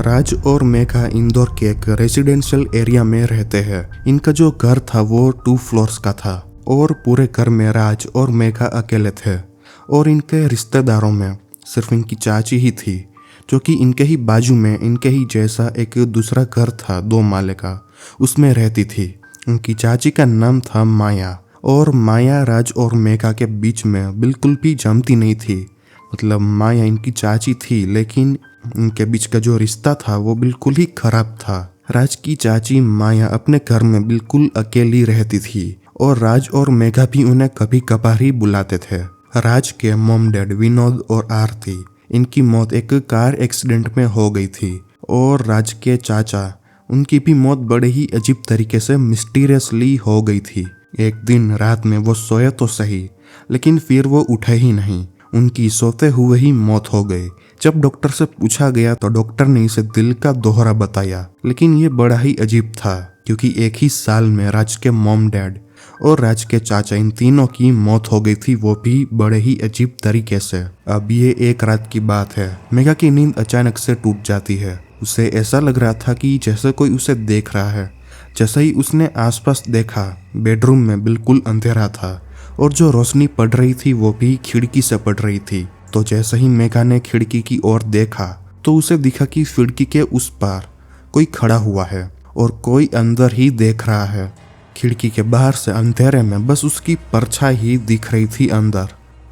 राज और मेघा इंदौर के एक रेजिडेंशियल एरिया में रहते हैं। इनका जो घर था वो 2 फ्लोर्स का था और पूरे घर में राज और मेघा अकेले थे। और इनके रिश्तेदारों में सिर्फ इनकी चाची ही थी, जो कि इनके ही बाजू में इनके ही जैसा एक दूसरा घर था 2 माले का, उसमें रहती थी। उनकी चाची का नाम था माया। और माया राज और मेघा के बीच में बिल्कुल भी जमती नहीं थी। मतलब माया इनकी चाची थी, लेकिन इनके बीच का जो रिश्ता था वो बिल्कुल ही खराब था। राज की चाची माया अपने घर में बिल्कुल अकेली रहती थी और राज और मेघा भी उन्हें कभी कभार ही बुलाते थे। राज के मॉम डैड विनोद और आरती, इनकी मौत एक कार एक्सीडेंट में हो गई थी। और राज के चाचा, उनकी भी मौत बड़े ही अजीब तरीके से मिस्टीरियसली हो गई थी। एक दिन रात में वो सोए तो सही, लेकिन फिर वो उठे ही नहीं। उनकी सोते हुए ही मौत हो गई। जब डॉक्टर से पूछा गया तो डॉक्टर ने इसे दिल का दोहरा बताया। लेकिन ये बड़ा ही अजीब था, क्योंकि एक ही साल में राज के मॉम डैड और राज के चाचा, इन तीनों की मौत हो गई थी, वो भी बड़े ही अजीब तरीके से। अब ये एक रात की बात है। मेघा की नींद अचानक से टूट जाती है। उसे ऐसा लग रहा था कि जैसे कोई उसे देख रहा है। जैसे ही उसने आसपास देखा, बेडरूम में बिल्कुल अंधेरा था और जो रोशनी पड़ रही थी वो भी खिड़की से पड़ रही थी। तो जैसे ही मेघा ने खिड़की की ओर देखा तो उसे दिखा कि खिड़की के उस पार कोई खड़ा हुआ है और कोई अंदर ही देख रहा है। खिड़की के बाहर से अंधेरे में बस उसकी परछाई ही दिख रही थी अंदर।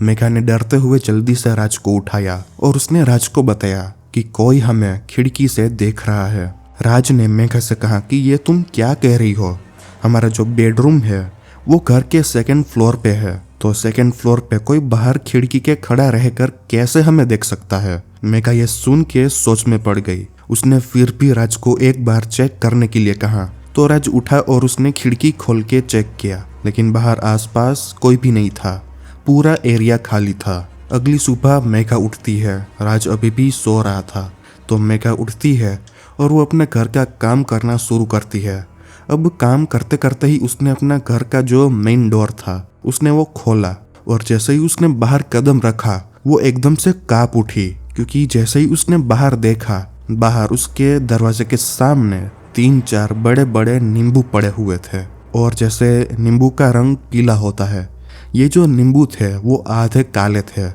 मेघा ने डरते हुए जल्दी से राज को उठाया और उसने राज को बताया कि कोई हमें खिड़की से देख रहा है। राज ने मेघा से कहा कि ये तुम क्या कह रही हो? हमारा जो बेडरूम है वो घर के 2nd फ्लोर पे है, तो 2nd फ्लोर पे कोई बाहर खिड़की के खड़ा रहकर कैसे हमें देख सकता है? मेघा ये सुन के सोच में पड़ गई। उसने फिर भी राज को एक बार चेक करने के लिए कहा, तो राज उठा और उसने खिड़की खोल के चेक किया, लेकिन बाहर आसपास कोई भी नहीं था। पूरा एरिया खाली था। अगली सुबह मेघा उठती है। राज अभी भी सो रहा था, तो मेघा उठती है और वो अपने घर का काम करना शुरू करती है। अब काम करते करते ही उसने अपना घर का जो मेन डोर था उसने वो खोला, और जैसे ही उसने बाहर कदम रखा वो एकदम से कांप उठी, क्योंकि जैसे ही उसने बाहर देखा, बाहर उसके दरवाजे के सामने 3-4 बड़े बड़े नींबू पड़े हुए थे। और जैसे नींबू का रंग पीला होता है, ये जो नींबू थे वो आधे काले थे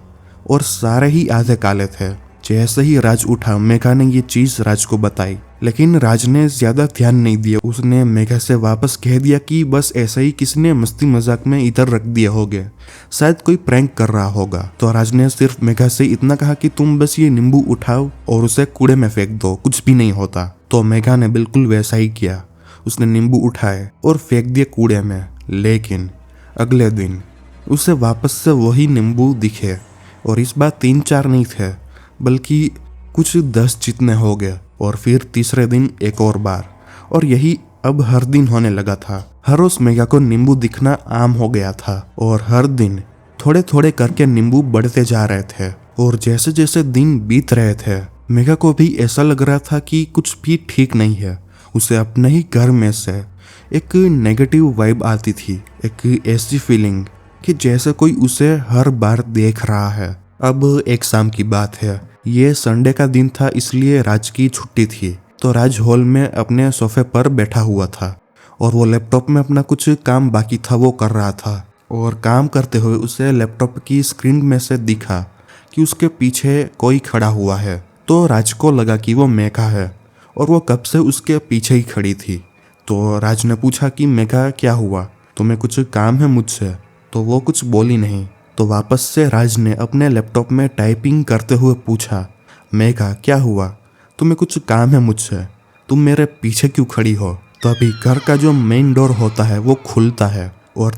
और सारे ही आधे काले थे। जैसे ही राज उठा, मेघा ने ये चीज राज को बताई, लेकिन राज ने ज्यादा ध्यान नहीं दिया। उसने मेघा से वापस कह दिया कि बस ऐसा ही किसी ने मस्ती मजाक में इधर रख दिया होगा, शायद कोई प्रैंक कर रहा होगा। तो राज ने सिर्फ मेघा से इतना कहा कि तुम बस ये नींबू उठाओ और उसे कूड़े में फेंक दो, कुछ भी नहीं होता। तो मेघा ने बिल्कुल वैसा ही किया। उसने नींबू उठाए और फेंक दिए कूड़े में। लेकिन अगले दिन उसे वापस से वही नींबू दिखे, और इस बार 3-4 नहीं थे, बल्कि कुछ 10 जितने हो गए। और फिर तीसरे दिन एक और बार, और यही अब हर दिन होने लगा था। हर रोज मेघा को नींबू दिखना आम हो गया था, और हर दिन थोड़े थोड़े करके नींबू बढ़ते जा रहे थे। और जैसे जैसे दिन बीत रहे थे, मेघा को भी ऐसा लग रहा था कि कुछ भी ठीक नहीं है। उसे अपने ही घर में से एक नेगेटिव वाइब आती थी, एक ऐसी फीलिंग कि जैसे कोई उसे हर बार देख रहा है। अब एक शाम की बात है। ये संडे का दिन था, इसलिए राज की छुट्टी थी। तो राज हॉल में अपने सोफे पर बैठा हुआ था और वो लैपटॉप में अपना कुछ काम बाकी था वो कर रहा था। और काम करते हुए उसे लैपटॉप की स्क्रीन में से दिखा कि उसके पीछे कोई खड़ा हुआ है। तो राज को लगा कि वो मेघा है और वो कब से उसके पीछे ही खड़ी थी। तो राज ने पूछा कि मेघा क्या हुआ, तुम्हें कुछ काम है मुझसे? तो वो कुछ बोली नहीं। तो वापस से राज ने अपने लैपटॉप में टाइपिंग करते हुए पूछा, मेघा क्या हुआ, तुम्हें कुछ काम है मुझसे? तुम मेरे पीछे क्यों खड़ी हो? तो अभी घर का जो मेन डोर होता है वो खुलता है, और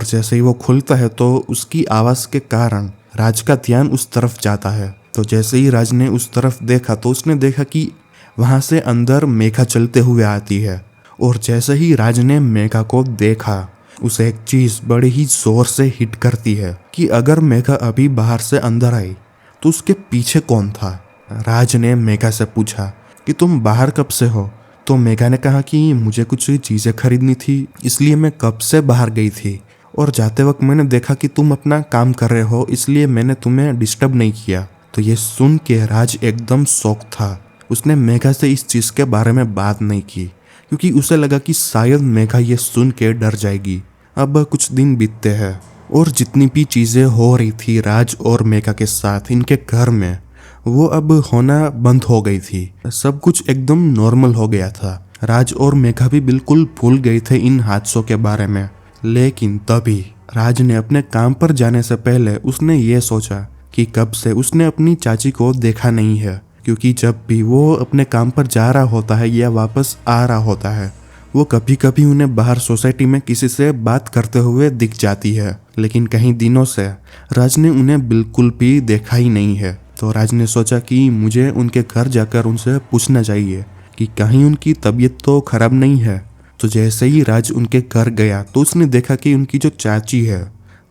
जैसे ही वो खुलता है तो उसकी आवाज़ के कारण राज का ध्यान उस तरफ जाता है। तो जैसे ही राज ने उस तरफ देखा तो उसने देखा कि वहाँ से अंदर मेघा चलते हुए आती है। और जैसे ही राज ने मेघा को देखा, उसे एक चीज बड़ी ही जोर से हिट करती है कि अगर मेघा अभी बाहर से अंदर आई तो उसके पीछे कौन था। राज ने मेघा से पूछा कि तुम बाहर कब से हो? तो मेघा ने कहा कि मुझे कुछ चीजें खरीदनी थी, इसलिए मैं कब से बाहर गई थी, और जाते वक्त मैंने देखा कि तुम अपना काम कर रहे हो, इसलिए मैंने तुम्हें डिस्टर्ब नहीं किया। तो ये सुन के राज एकदम शॉक था। उसने मेघा से इस चीज़ के बारे में बात नहीं की क्योंकि उसे लगा कि शायद मेघा ये सुन के डर जाएगी। अब कुछ दिन बीतते हैं और जितनी भी चीज़ें हो रही थी राज और मेघा के साथ इनके घर में, वो अब होना बंद हो गई थी। सब कुछ एकदम नॉर्मल हो गया था। राज और मेघा भी बिल्कुल भूल गए थे इन हादसों के बारे में। लेकिन तभी राज ने अपने काम पर जाने से पहले उसने ये सोचा कि कब से उसने अपनी चाची को देखा नहीं है, क्योंकि जब भी वो अपने काम पर जा रहा होता है या वापस आ रहा होता है, वो कभी कभी उन्हें बाहर सोसाइटी में किसी से बात करते हुए दिख जाती है। लेकिन कई दिनों से राज ने उन्हें बिल्कुल भी देखा ही नहीं है। तो राज ने सोचा कि मुझे उनके घर जाकर उनसे पूछना चाहिए कि कहीं उनकी तबीयत तो खराब नहीं है। तो जैसे ही राज उनके घर गया तो उसने देखा कि उनकी जो चाची है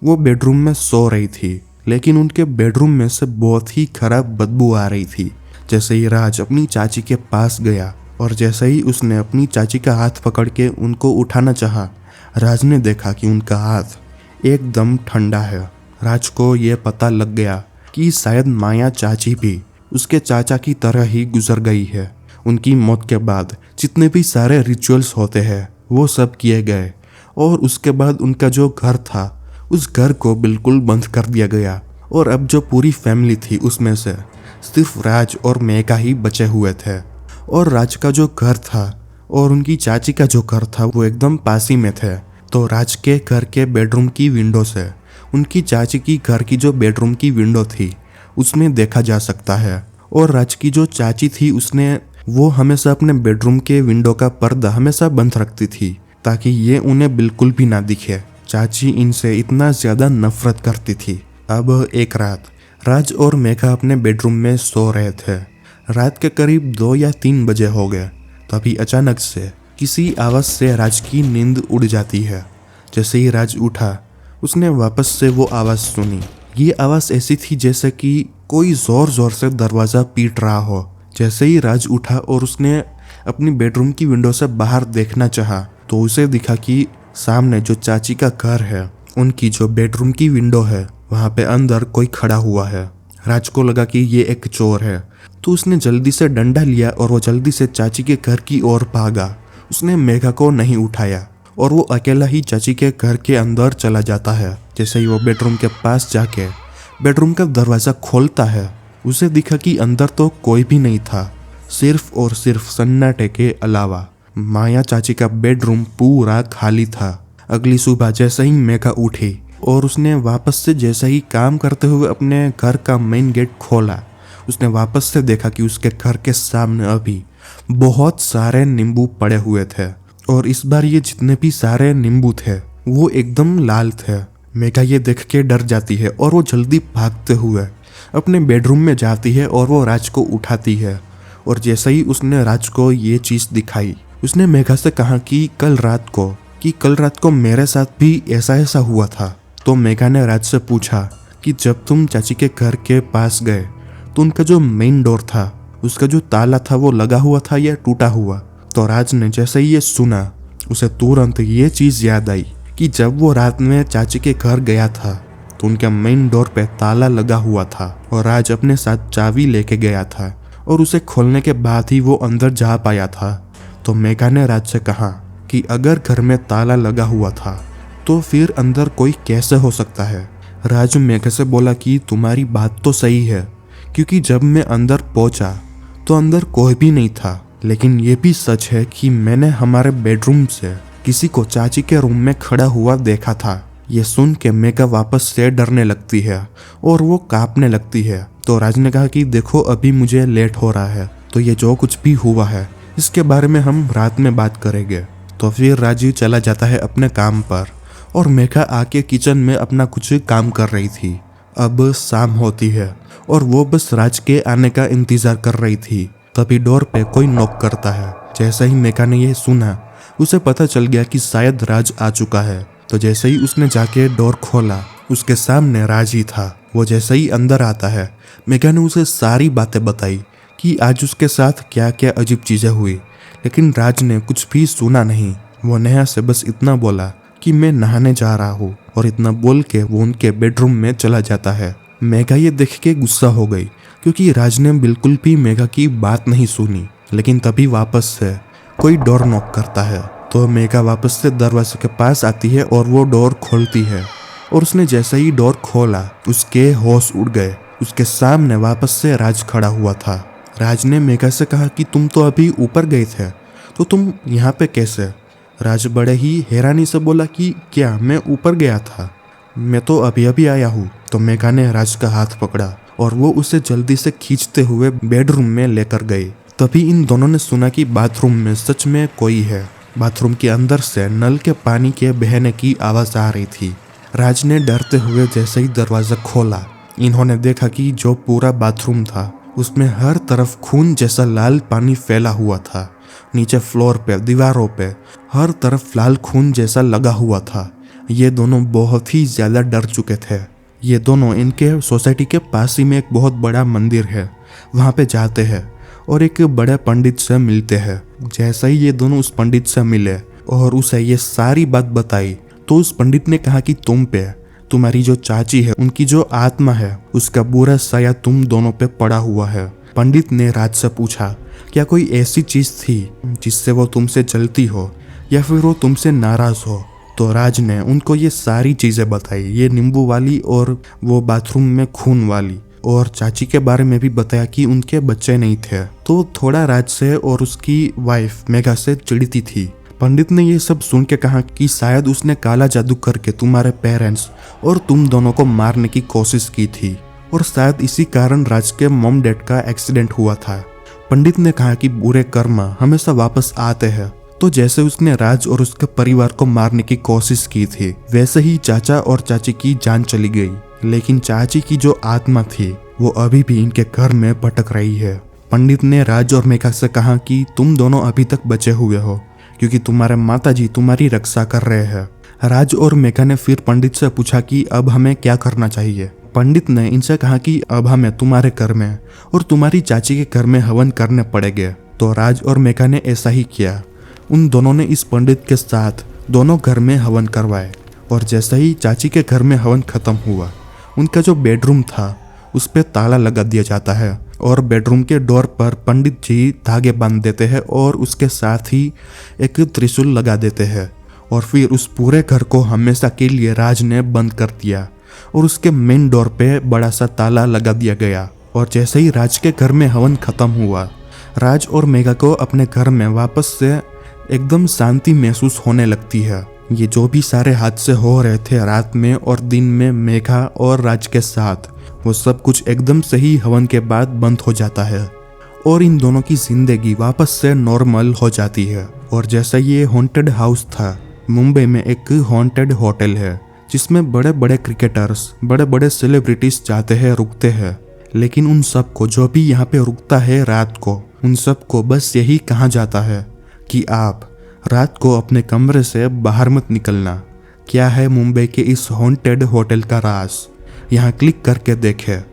वो बेडरूम में सो रही थी, लेकिन उनके बेडरूम में से बहुत ही खराब बदबू आ रही थी। जैसे ही राज अपनी चाची के पास गया और जैसे ही उसने अपनी चाची का हाथ पकड़ के उनको उठाना चाहा, राज ने देखा कि उनका हाथ एकदम ठंडा है। राज को यह पता लग गया कि शायद माया चाची भी उसके चाचा की तरह ही गुजर गई है। उनकी मौत के बाद जितने भी सारे रिचुअल्स होते हैं वो सब किए गए और उसके बाद उनका जो घर था उस घर को बिल्कुल बंद कर दिया गया। और अब जो पूरी फैमिली थी उसमें से सिर्फ राज और मेघा ही बचे हुए थे। और राज का जो घर था और उनकी चाची का जो घर था वो एकदम पास ही में थे। तो राज के घर के बेडरूम की विंडो से उनकी चाची की घर की जो बेडरूम की विंडो थी उसमें देखा जा सकता है। और राज की जो चाची थी उसने वो हमेशा अपने बेडरूम के विंडो का पर्दा हमेशा बंद रखती थी ताकि ये उन्हें बिल्कुल भी ना दिखे। चाची इनसे इतना ज्यादा नफरत करती थी। अब एक रात राज और मेघा अपने बेडरूम में सो रहे थे। रात के करीब 2 या 3 बजे हो गए। तभी अचानक से किसी आवाज से राज की नींद उड़ जाती है। जैसे ही राज उठा उसने वापस से वो आवाज सुनी। ये आवाज ऐसी थी जैसे कि कोई जोर जोर से दरवाजा पीट रहा हो। जैसे ही राज उठा और उसने अपनी बेडरूम की विंडो से बाहर देखना चाहा तो उसे दिखा कि सामने जो चाची का घर है उनकी जो बेडरूम की विंडो है वहां पे अंदर कोई खड़ा हुआ है। राज को लगा कि ये एक चोर है, तो उसने जल्दी से डंडा लिया और वो जल्दी से चाची के घर की ओर भागा। उसने मेघा को नहीं उठाया और वो अकेला ही चाची के घर के अंदर चला जाता है। जैसे ही वो बेडरूम के पास जाके बेडरूम का दरवाजा खोलता है उसे दिखा कि अंदर तो कोई भी नहीं था, सिर्फ और सिर्फ सन्नाटे के अलावा माया चाची का बेडरूम पूरा खाली था। अगली सुबह जैसे ही मेघा उठी और उसने वापस से जैसे ही काम करते हुए अपने घर का मेन गेट खोला, उसने वापस से देखा कि उसके घर के सामने अभी बहुत सारे नींबू पड़े हुए थे। और इस बार ये जितने भी सारे नींबू थे वो एकदम लाल थे। मेघा ये देख के डर जाती है और वो जल्दी भागते हुए अपने बेडरूम में जाती है और वो राज को उठाती है। और जैसे ही उसने राज को ये चीज़ दिखाई उसने मेघा से कहा कि कल रात को मेरे साथ भी ऐसा ऐसा हुआ था। तो मेघा ने राज से पूछा कि जब तुम चाची के घर के पास गए तो उनका जो मेन डोर था उसका जो ताला था वो लगा हुआ था या टूटा हुआ। तो राज ने जैसे ही ये सुना उसे तुरंत ये चीज़ याद आई कि जब वो रात में चाची के घर गया था तो उनके मेन डोर पे ताला लगा हुआ था और राज अपने साथ चाबी लेके गया था और उसे खोलने के बाद ही वो अंदर जा पाया था। तो मेघा ने राज से कहा कि अगर घर में ताला लगा हुआ था तो फिर अंदर कोई कैसे हो सकता है। राज मेघा से बोला कि तुम्हारी बात तो सही है, क्योंकि जब मैं अंदर पहुंचा तो अंदर कोई भी नहीं था, लेकिन ये भी सच है कि मैंने हमारे बेडरूम से किसी को चाची के रूम में खड़ा हुआ देखा था। ये सुन के मेघा वापस से डरने लगती है और वो कांपने लगती है। तो राज ने कहा कि देखो अभी मुझे लेट हो रहा है, तो ये जो कुछ भी हुआ है इसके बारे में हम रात में बात करेंगे। तो फिर राजीव चला जाता है अपने काम पर और मेघा आके किचन में अपना कुछ काम कर रही थी। अब शाम होती है और वो बस राज के आने का इंतजार कर रही थी। तभी डोर पे कोई नॉक करता है। जैसे ही मेघा ने यह सुना उसे पता चल गया कि शायद राज आ चुका है। तो जैसे ही उसने जाके डोर खोला उसके सामने राज ही था। वो जैसे ही अंदर आता है मेघा ने उसे सारी बातें बताई कि आज उसके साथ क्या क्या अजीब चीजें हुई, लेकिन राज ने कुछ भी सुना नहीं। वो नेहा से बस इतना बोला कि मैं नहाने जा रहा हूँ और इतना बोल के वो उनके बेडरूम में चला जाता है। मेघा ये देख के गुस्सा हो गई क्योंकि राज ने बिल्कुल भी मेघा की बात नहीं सुनी। लेकिन तभी वापस से कोई डोर नॉक करता है तो मेघा वापस से दरवाजे के पास आती है और वो डोर खोलती है। और उसने जैसे ही डोर खोला उसके होश उड़ गए। उसके सामने वापस से राज खड़ा हुआ था। राज ने मेघा से कहा कि तुम तो अभी ऊपर गए थे तो तुम यहाँ पे कैसे? राज बड़े ही हैरानी से बोला कि क्या मैं ऊपर गया था? मैं तो अभी अभी आया हूँ। तो मेघा ने राज का हाथ पकड़ा और वो उसे जल्दी से खींचते हुए बेडरूम में लेकर गई। तभी इन दोनों ने सुना कि बाथरूम में सच में कोई है। बाथरूम के अंदर से नल के पानी के बहने की आवाज आ रही थी। राज ने डरते हुए जैसे ही दरवाजा खोला इन्होंने देखा कि जो पूरा बाथरूम था उसमें हर तरफ खून जैसा लाल पानी फैला हुआ था। नीचे फ्लोर पे, दीवारों पे हर तरफ लाल खून जैसा लगा हुआ था। ये दोनों बहुत ही ज्यादा डर चुके थे। ये दोनों इनके सोसाइटी के पास ही में एक बहुत बड़ा मंदिर है, वहाँ पे जाते हैं और एक बड़े पंडित से मिलते हैं। जैसा ही ये दोनों उस पंडित से मिले और उसे ये सारी बात बताई तो उस पंडित ने कहा कि तुम पे, तुम्हारी जो चाची है उनकी जो आत्मा है उसका बुरा साया तुम दोनों पे पड़ा हुआ है। पंडित ने राज से पूछा क्या कोई ऐसी चीज थी जिससे वो तुमसे जलती हो या फिर वो तुमसे नाराज हो? तो राज ने उनको ये सारी चीजें बताई, ये नींबू वाली और वो बाथरूम में खून वाली, और चाची के बारे में भी बताया कि उनके बच्चे नहीं थे। तो थोड़ा राज से और उसकी वाइफ मेघा से चिढ़ती थी। पंडित ने ये सब सुन के कहा कि शायद उसने काला जादू करके तुम्हारे पेरेंट्स और तुम दोनों को मारने की कोशिश की थी और शायद इसी कारण राज के मॉम डैड का एक्सीडेंट हुआ था। पंडित ने कहा कि बुरे कर्म हमेशा वापस आते हैं। तो जैसे उसने राज और उसके परिवार को मारने की कोशिश की थी वैसे ही चाचा और चाची की जान चली गई। लेकिन चाची की जो आत्मा थी वो अभी भी इनके घर में भटक रही है। पंडित ने राज और मेघा से कहा कि तुम दोनों अभी तक बचे हुए हो क्योंकि तुम्हारे माताजी तुम्हारी रक्षा कर रहे हैं। राज और मेघा ने फिर पंडित से पूछा कि अब हमें क्या करना चाहिए। पंडित ने इनसे कहा कि अब हमें तुम्हारे घर में और तुम्हारी चाची के घर में हवन करने पड़ेंगे। तो राज और मेघा ने ऐसा ही किया। उन दोनों ने इस पंडित के साथ दोनों घर में हवन करवाए और जैसे ही चाची के घर में हवन खत्म हुआ उनका जो बेडरूम था उस पर ताला लगा दिया जाता है और बेडरूम के डोर पर पंडित जी धागे बांध देते हैं और उसके साथ ही एक त्रिशूल लगा देते हैं। और फिर उस पूरे घर को हमेशा के लिए राज ने बंद कर दिया और उसके मेन डोर पे बड़ा सा ताला लगा दिया गया। और जैसे ही राज के घर में हवन खत्म हुआ राज और मेघा को अपने घर में वापस से एकदम शांति महसूस होने लगती है। ये जो भी सारे हादसे हो रहे थे रात में और दिन में मेघा और राज के साथ वो सब कुछ एकदम से ही हवन के बाद बंद हो जाता है और इन दोनों की जिंदगी वापस से नॉर्मल हो जाती है। और जैसा ये हॉन्टेड हाउस था, मुंबई में एक हॉन्टेड होटल है जिसमें बड़े बड़े क्रिकेटर्स, बड़े बड़े सेलिब्रिटीज जाते हैं, रुकते हैं। लेकिन उन सबको जो भी यहाँ पे रुकता है रात को, उन सबको बस यही कहा जाता है कि आप रात को अपने कमरे से बाहर मत निकलना। क्या है मुंबई के इस हॉन्टेड होटल का राज? यहाँ क्लिक करके देखें।